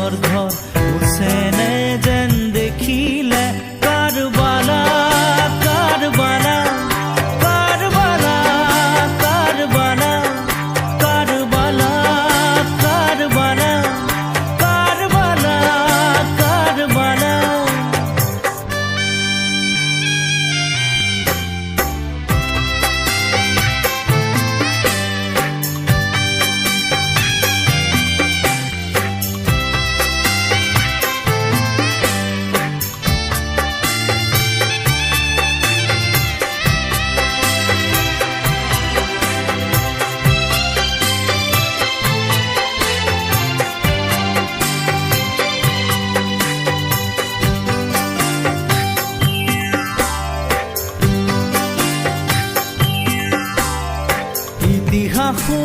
চালৰ ঘৰ হুছেইনে যেন দেখিলে কাৰবালা কাৰবালা কাৰবালা কাৰবালা কাৰবালা কাৰবালা কাৰবালা কাৰবালা ইতিহাসো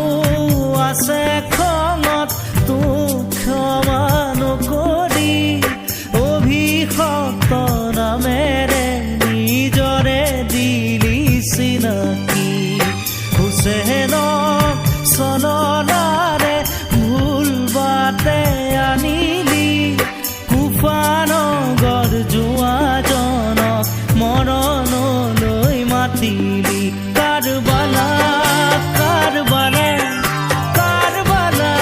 আছে খঙত তোক ক্ষমা নকৰি অভিশপ্ত নামেৰে নিজৰে দিলি চিনাকি হুছেইনক চলনাৰে ভুল বাটে আনিলি কুফানগৰ জোৱাজনক মৰণলৈ মাতিলি কাৰবালা কাৰবালা কাৰবালা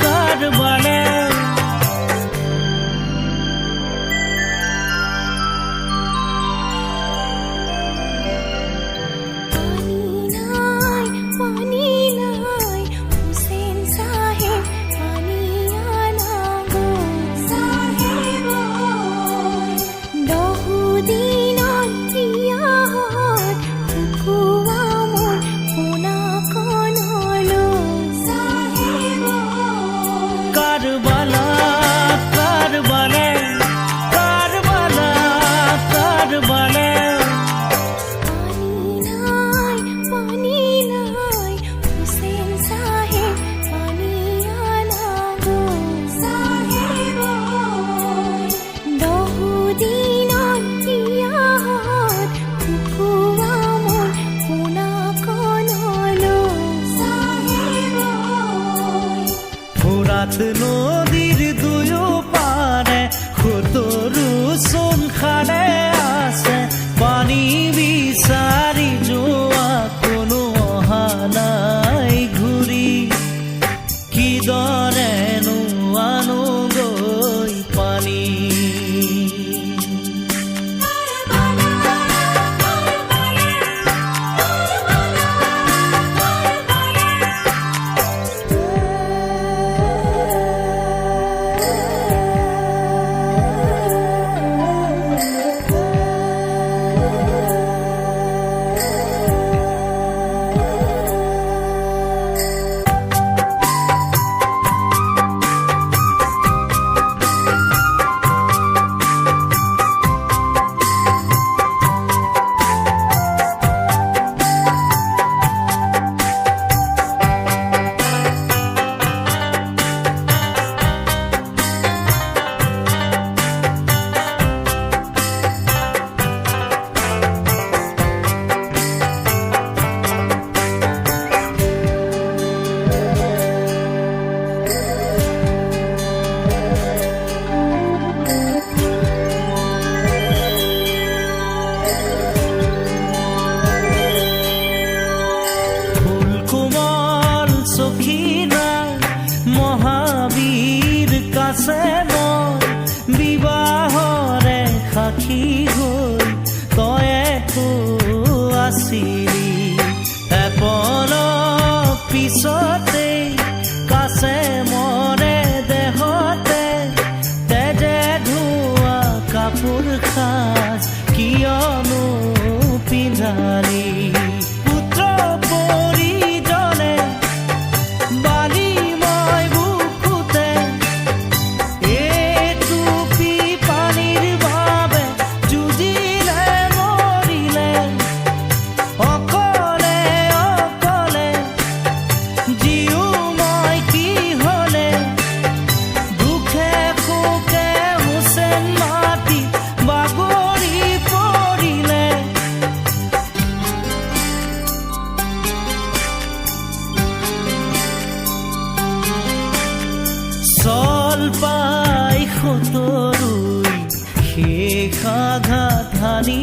কাৰবালা পানী নাই হুছেইন চাহেব পানী আনা গো চাহেব বহুদিনত ইয়াত শুকুৱা মোৰ পোনাকণলৈ চাহেব কাৰবালা কাৰবালা কাৰবালা কাৰবালা পানী নাই হুছেইন চাহেব পানী আনা গো চাহেব বহুদিনত ইয়াত শুকুৱা মোৰ পোনাকণলৈ চাহেব ফোৰাত নদীৰ দুয়ো পাৰে সতৰু চোনখানে আছে পানী বিচাৰি যোৱা কোনো অহা নাই ঘূৰি কিদৰেনো আনোগৈ পানী মহাবীৰ কাছে মই বিবাহৰে সাক্ষী হৈ তয়েতো আছিলি এপল পিছতে কাছে মৰে দেহতে তেজে ধোৱা কাপোৰ সাজ কিয়নো পিন্ধালি চল পা তৰুই শেষ আঘাত হানি